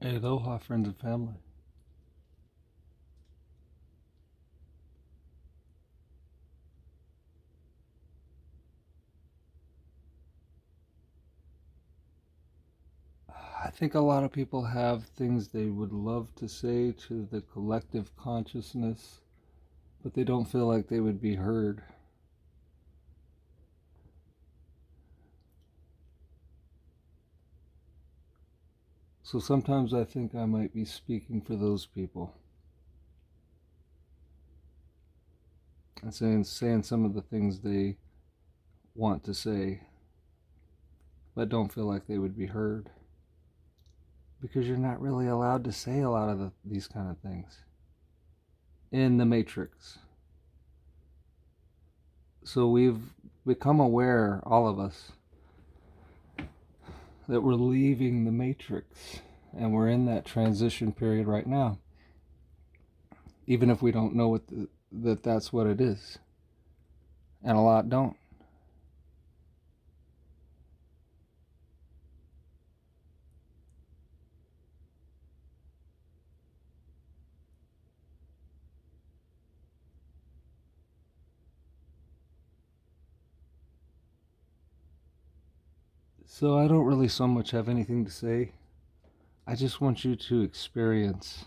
Aloha, friends and family. I think a lot of people have things they would love to say to the collective consciousness, but they don't feel like they would be heard. So sometimes I think I might be speaking for those people and saying some of the things they want to say, but don't feel like they would be heard. Because you're not really allowed to say a lot of these kind of things in the matrix. So we've become aware, all of us, that we're leaving the matrix, and we're in that transition period right now, even if we don't know that's what it is, and a lot don't. So I don't really so much have anything to say. I just want you to experience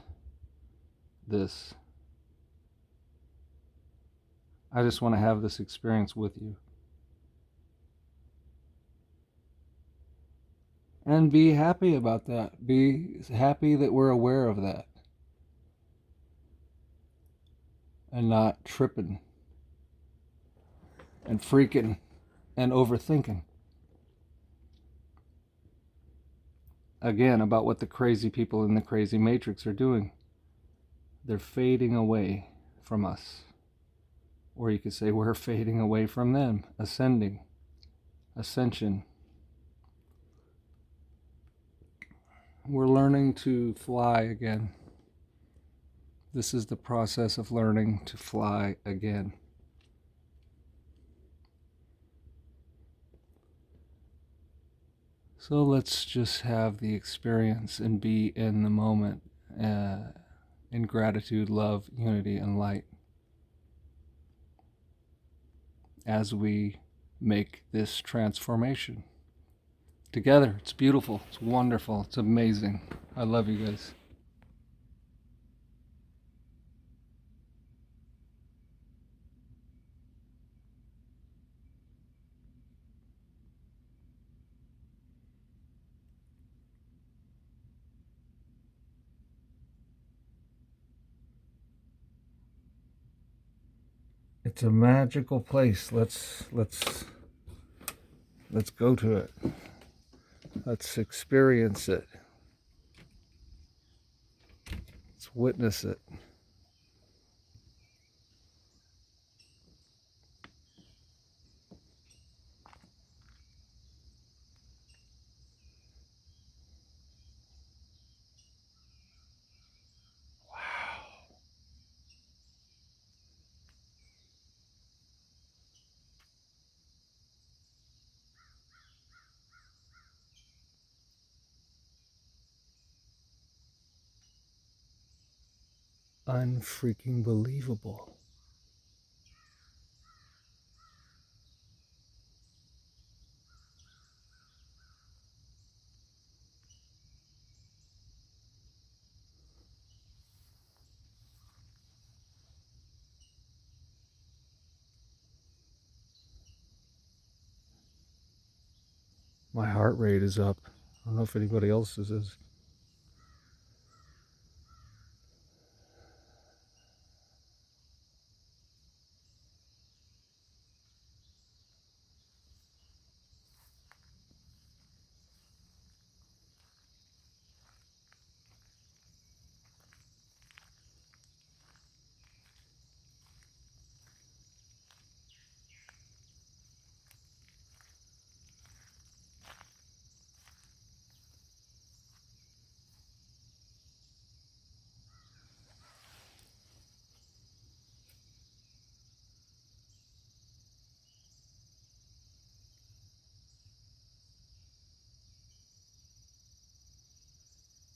this. I just want to have this experience with you. And be happy about that. Be happy that we're aware of that. And not tripping and freaking and overthinking. Again, about what the crazy people in the crazy matrix are doing. They're fading away from us. Or you could say we're fading away from them. Ascension. We're learning to fly again. This is the process of learning to fly again. So let's just have the experience and be in the moment, in gratitude, love, unity, and light as we make this transformation. Together, it's beautiful, it's wonderful, it's amazing. I love you guys. It's a magical place. Let's go to it. Let's experience it. Let's witness it. Unfreaking believable. My heart rate is up. I don't know if anybody else's is.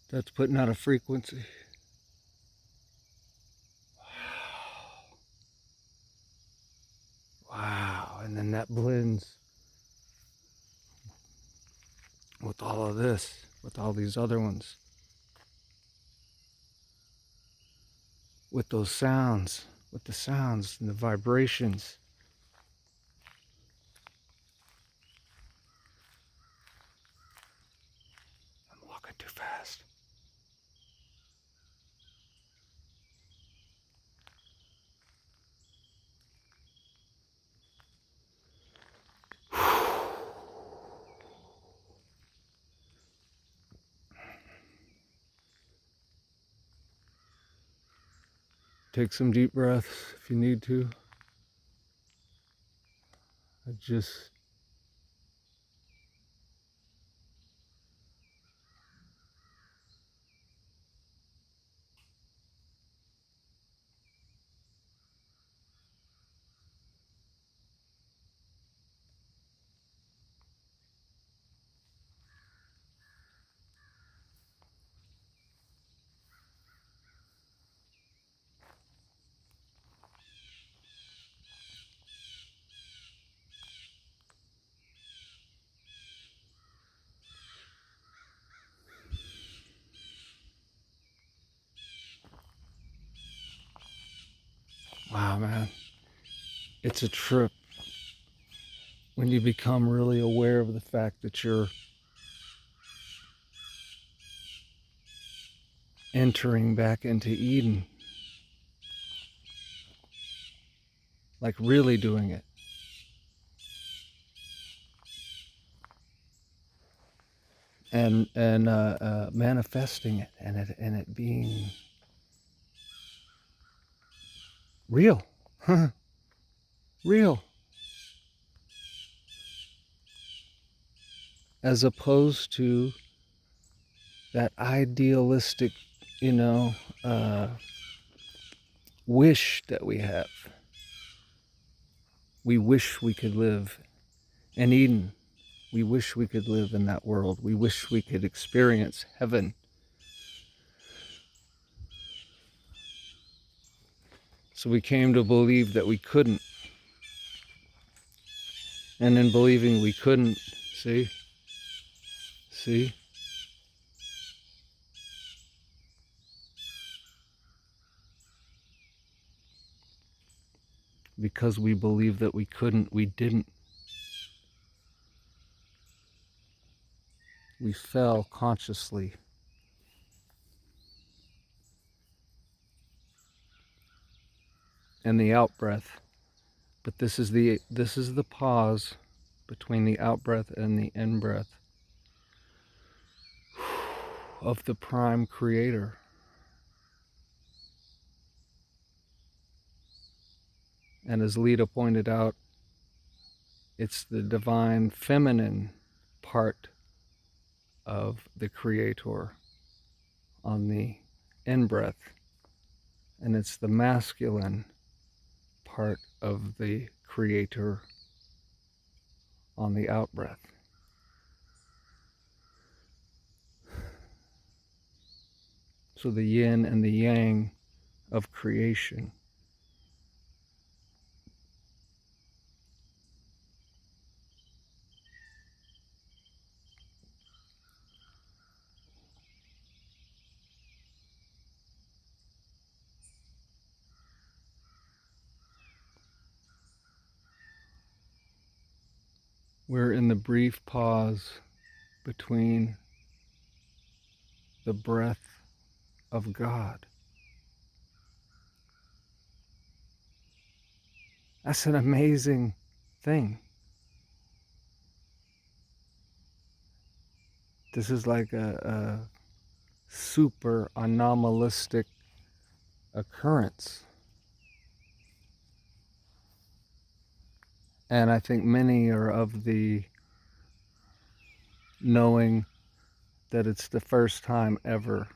That's putting out a frequency. Wow. And then that blends with all of this, with all these other ones, with those sounds, with the sounds and the vibrations. I'm walking too fast. Take some deep breaths if you need to. Wow, man. It's a trip when you become really aware of the fact that you're entering back into Eden. Like really doing it. And manifesting it and it being real. Real. As opposed to that idealistic, wish that we have. We wish we could live in Eden. We wish we could live in that world. We wish we could experience heaven. So we came to believe that we couldn't. And in believing we couldn't, see? Because we believed that we couldn't, we didn't. We fell consciously. And the out-breath. But this is the pause between the out-breath and the in-breath of the prime creator. And as Lita pointed out, it's the divine feminine part of the creator on the in-breath. And it's the masculine part of the creator on the out-breath. So the yin and the yang of creation. We're in the brief pause between the breath of God. That's an amazing thing. This is like a super anomalistic occurrence. And I think many are of the knowing that it's the first time ever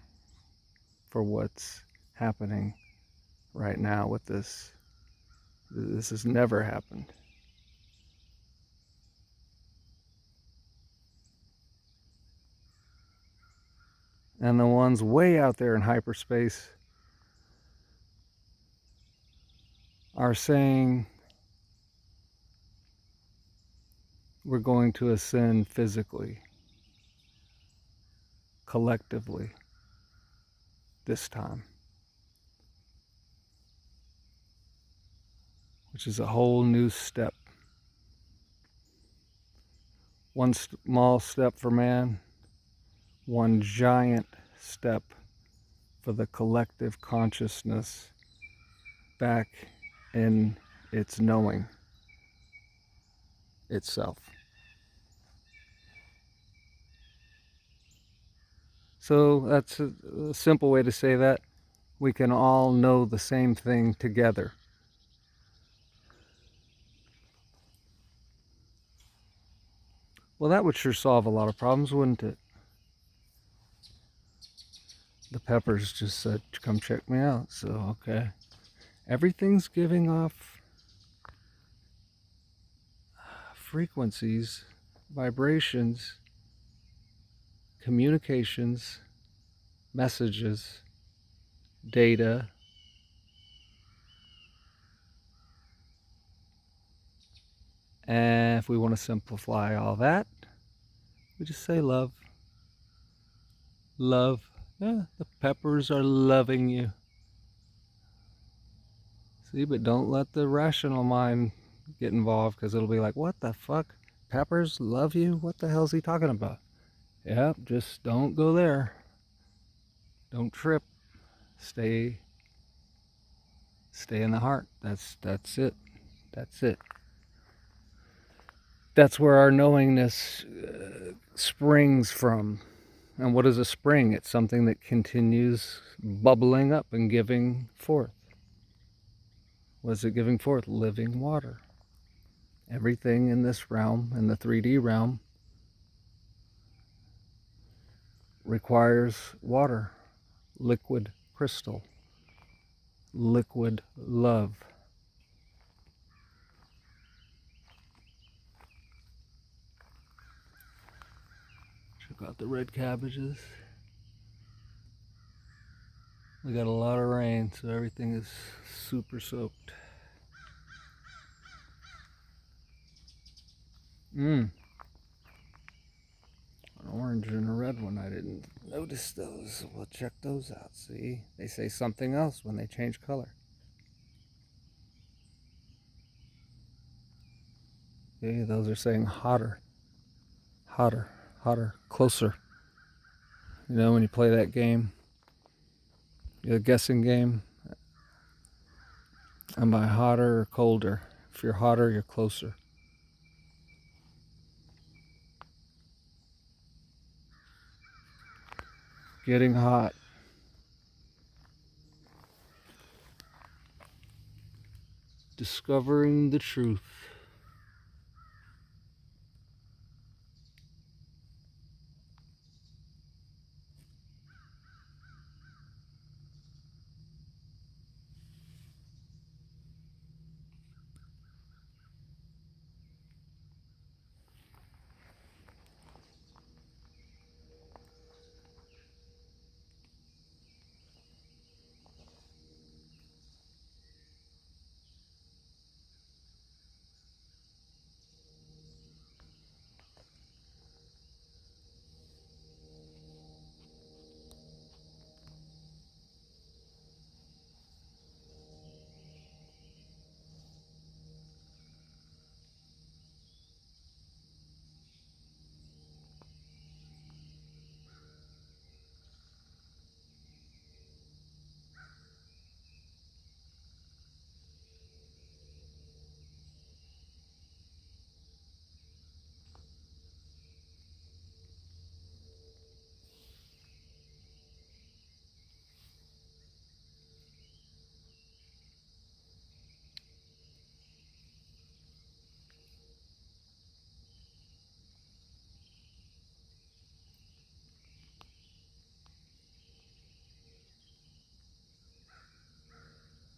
for what's happening right now with this. This has never happened. And the ones way out there in hyperspace are saying we're going to ascend physically, collectively, this time. Which is a whole new step. One small step for man, one giant step for the collective consciousness back in its knowing itself. So that's a simple way to say that. We can all know the same thing together. Well, that would sure solve a lot of problems, wouldn't it? The Peppers just said, come check me out. So, okay. Everything's giving off frequencies, vibrations, communications, messages, data, and if we want to simplify all that, we just say love. Love. Yeah, the Peppers are loving you. See, but don't let the rational mind get involved, because it'll be like, what the fuck? Peppers love you? What the hell's he talking about? Yep, just don't go there. Don't trip. Stay in the heart. That's it. That's it. That's where our knowingness springs from. And what is a spring? It's something that continues bubbling up and giving forth. What is it giving forth? Living water. Everything in this realm, in the 3D realm, requires water, liquid crystal, liquid love. Check out the red cabbages. We got a lot of rain, so everything is super soaked. An orange and a red one. I didn't notice those. We'll check those out. See, they say something else when they change color. See, those are saying hotter, hotter, hotter, closer. You know, when you play that game, the guessing game, am I hotter or colder? If you're hotter, you're closer. Getting hot. Discovering the truth.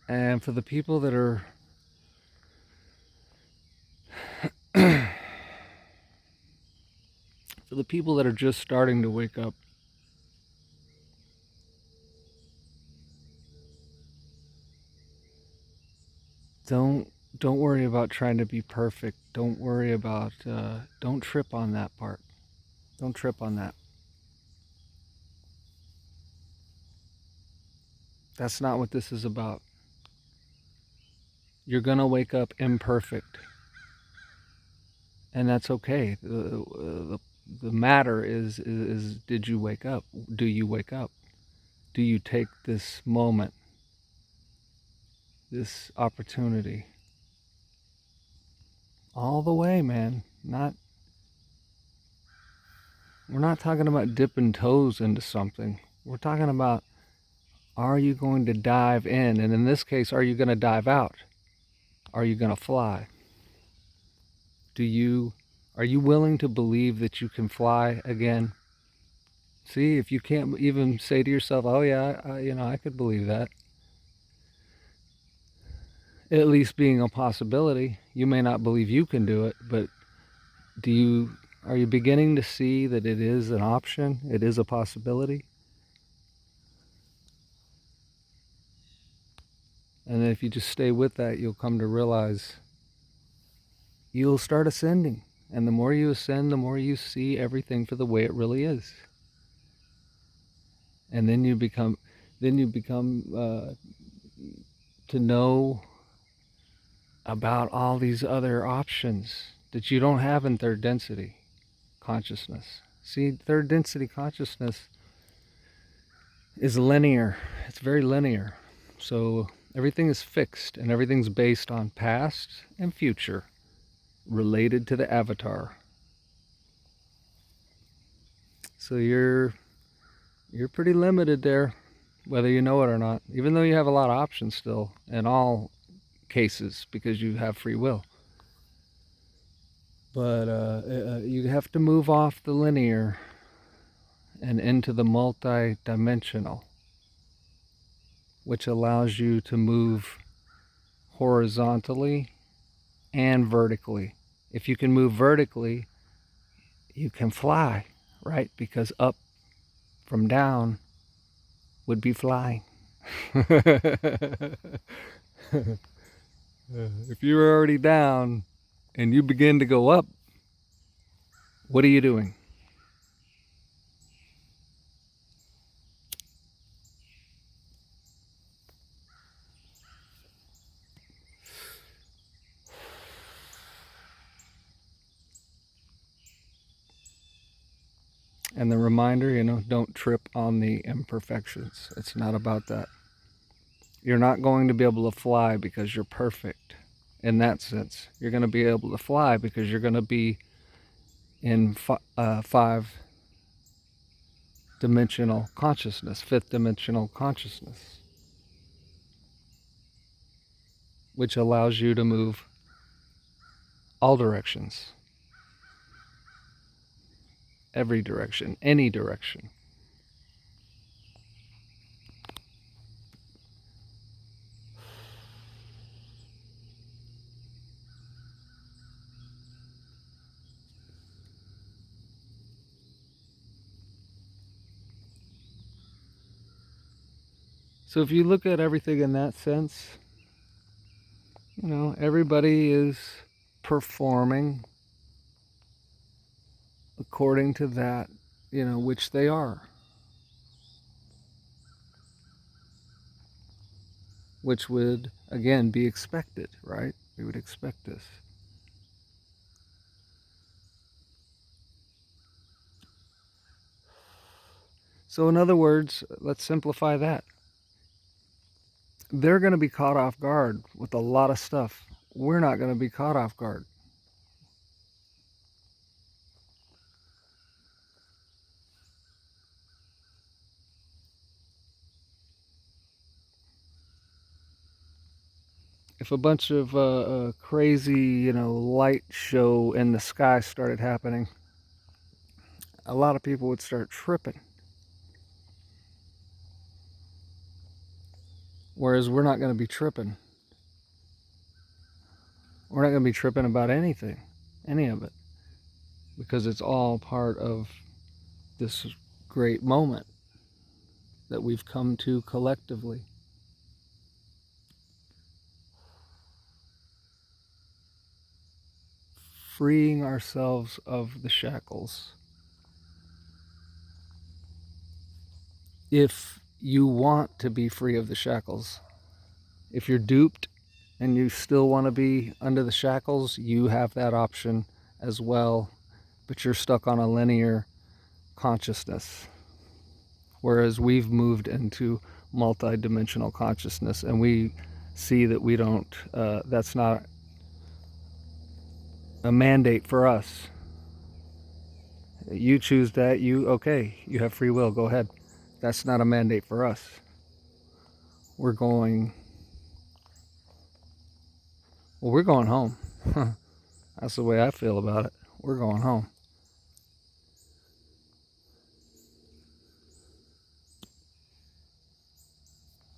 And for the people that are just starting to wake up, Don't don't worry about trying to be perfect. Don't worry about don't trip on that part. Don't trip on that. That's not what this is about. You're going to wake up imperfect, and that's okay. The matter is did you wake up? Do you wake up? Do you take this moment, this opportunity all the way, man? We're not talking about dipping toes into something. We're talking about, are you going to dive in? And in this case, are you going to dive out? Are you going to fly? Are you willing to believe that you can fly again? See, if you can't even say to yourself, "Oh yeah, I could believe that," at least being a possibility. You may not believe you can do it, but are you beginning to see that it is an option? It is a possibility. And if you just stay with that, you'll come to realize you'll start ascending. And the more you ascend, the more you see everything for the way it really is. And then you become to know about all these other options that you don't have in third density consciousness. See, third density consciousness is linear. It's very linear. So everything is fixed and everything's based on past and future related to the avatar. So you're pretty limited there, whether you know it or not, even though you have a lot of options still in all cases because you have free will. But you have to move off the linear and into the multi-dimensional, which allows you to move horizontally and vertically. If you can move vertically, you can fly, right? Because up from down would be flying. If you were already down and you begin to go up, what are you doing? And the reminder, don't trip on the imperfections. It's not about that. You're not going to be able to fly because you're perfect in that sense. You're going to be able to fly because you're going to be in five-dimensional consciousness, fifth-dimensional consciousness, which allows you to move all directions, every direction, any direction. So if you look at everything in that sense, everybody is performing according to that, which they are, which would, again, be expected, right? We would expect this. So in other words, let's simplify that. They're going to be caught off guard with a lot of stuff. We're not going to be caught off guard. If a bunch of crazy, light show in the sky started happening, a lot of people would start tripping. Whereas we're not going to be tripping. We're not going to be tripping about anything, any of it, because it's all part of this great moment that we've come to collectively. freeing ourselves of the shackles. If you want to be free of the shackles, if you're duped and you still want to be under the shackles, you have that option as well, but you're stuck on a linear consciousness. Whereas we've moved into multi-dimensional consciousness, and we see that we don't, that's not a mandate for us. You choose that, okay, you have free will, go ahead. That's not a mandate for us. We're going home. That's the way I feel about it. We're going home.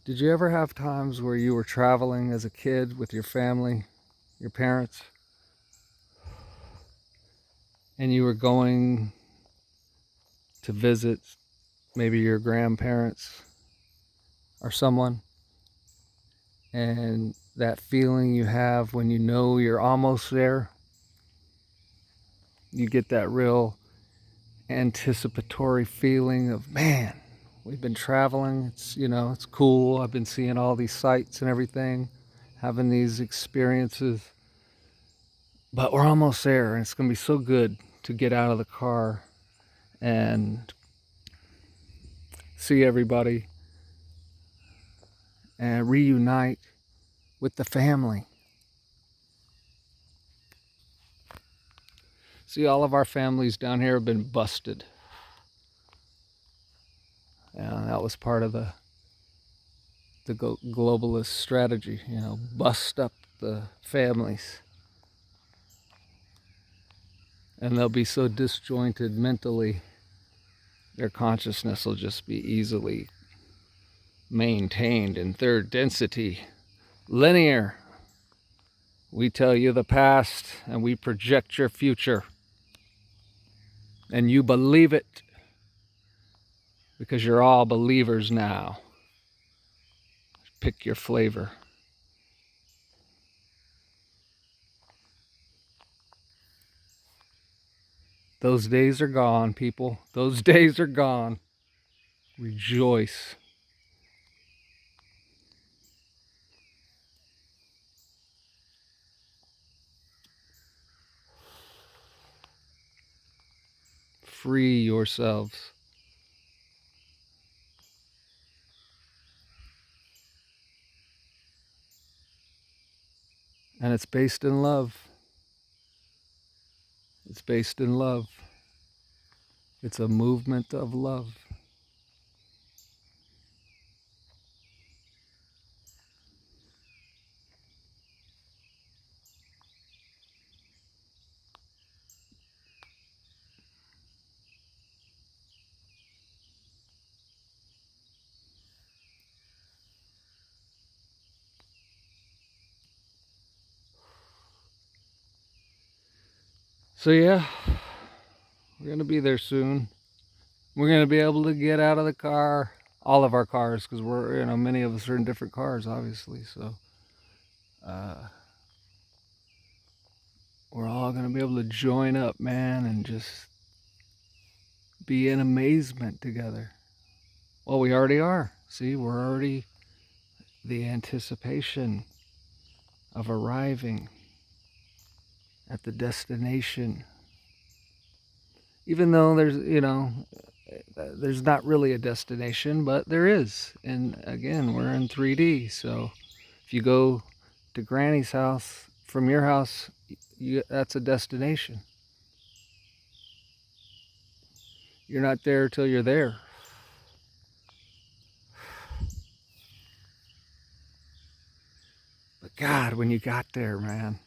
Did you ever have times where you were traveling as a kid with your family, your parents, and you were going to visit maybe your grandparents or someone, and that feeling you have when you know you're almost there, you get that real anticipatory feeling of, man, we've been traveling, it's cool, I've been seeing all these sights and everything, having these experiences, but we're almost there, and it's going to be so good to get out of the car and see everybody and reunite with the family. See, all of our families down here have been busted. And that was part of the globalist strategy, bust up the families. And they'll be so disjointed mentally, their consciousness will just be easily maintained in third density, linear. We tell you the past and we project your future. And you believe it because you're all believers now. Pick your flavor. Those days are gone, people. Those days are gone. Rejoice. Free yourselves. And it's based in love. It's based in love. It's a movement of love. So yeah, we're going to be there soon. We're going to be able to get out of the car, all of our cars, because many of us are in different cars, obviously. So we're all going to be able to join up, man, and just be in amazement together. Well, we already are. See, we're already the anticipation of arriving at the destination. Even though there's not really a destination, but there is. And again, we're in 3D. So if you go to Granny's house from your house, that's a destination. You're not there till you're there. But God, when you got there, man,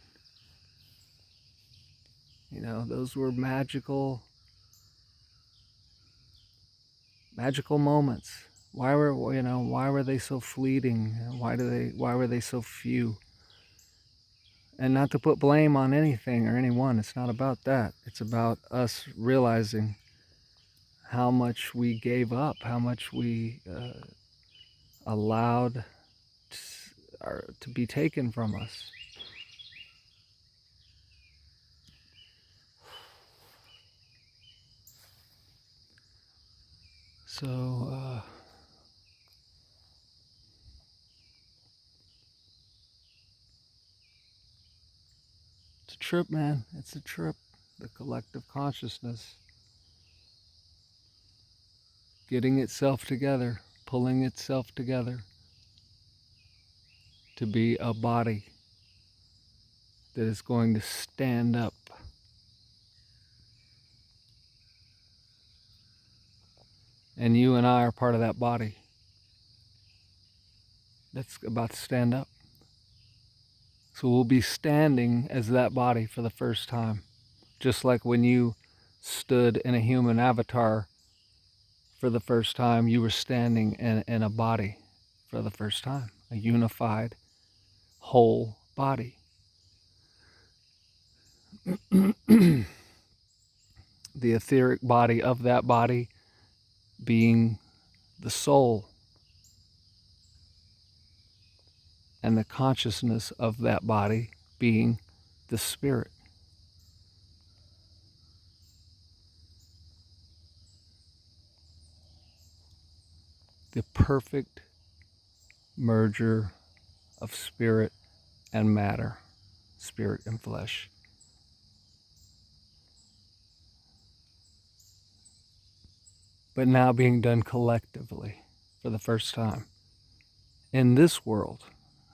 those were magical moments. Why were they so fleeting? Why were they so few? And not to put blame on anything or anyone. It's not about that. It's about us realizing how much we gave up, how much we allowed to be taken from us. So, it's a trip, man. It's a trip. The collective consciousness getting itself together, pulling itself together to be a body that is going to stand up. And you and I are part of that body that's about to stand up. So we'll be standing as that body for the first time. Just like when you stood in a human avatar for the first time, you were standing in a body for the first time. A unified, whole body. The etheric body of that body being the soul. And the consciousness of that body being the spirit. The perfect merger of spirit and matter, spirit and flesh. But now being done collectively for the first time. In this world,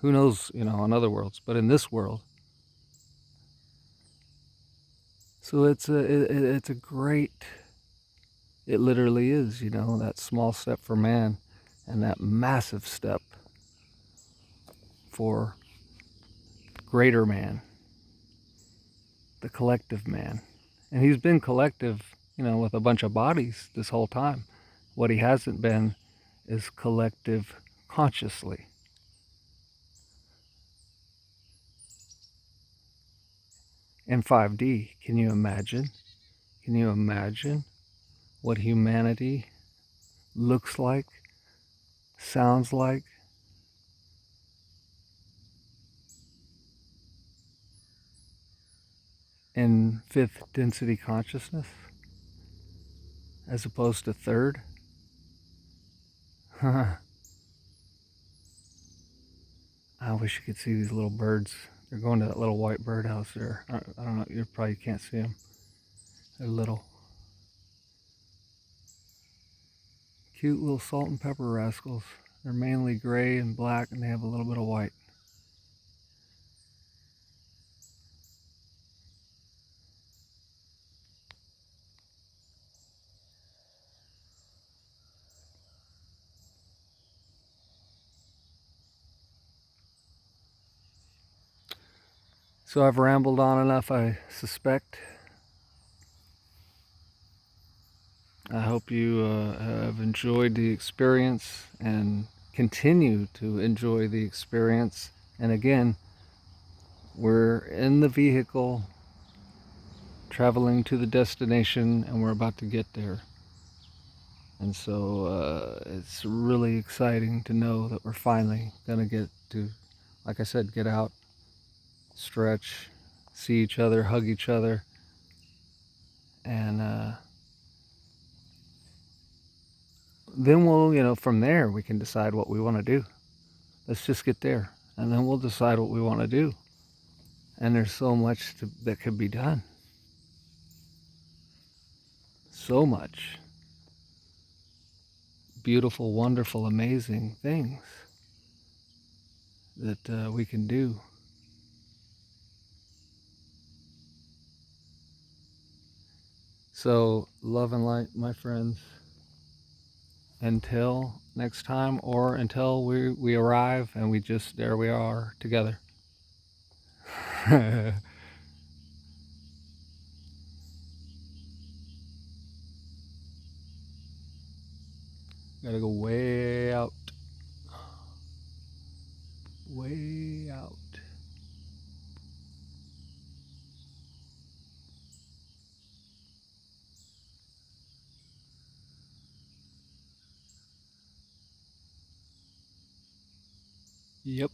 who knows, in other worlds, but in this world. So it's a great, it literally is, that small step for man and that massive step for greater man, the collective man. And he's been collective, with a bunch of bodies this whole time. What he hasn't been is collective consciously. In 5D, can you imagine? Can you imagine what humanity looks like, sounds like? In 5th density consciousness, as opposed to 3rd? I wish you could see these little birds. They're going to that little white birdhouse there. I don't know, you probably can't see them. They're little. Cute little salt and pepper rascals. They're mainly gray and black, and they have a little bit of white. So I've rambled on enough, I suspect. I hope you have enjoyed the experience and continue to enjoy the experience. And again, we're in the vehicle traveling to the destination, and we're about to get there. And so it's really exciting to know that we're finally going to get to, like I said, get out, stretch, see each other, hug each other, and then we'll, from there, we can decide what we want to do. Let's just get there, and then we'll decide what we want to do. And there's so much that could be done. So much. Beautiful, wonderful, amazing things that we can do. So, love and light, my friends. Until next time, or until we arrive and there we are together. Gotta go way out. Way out. Yep.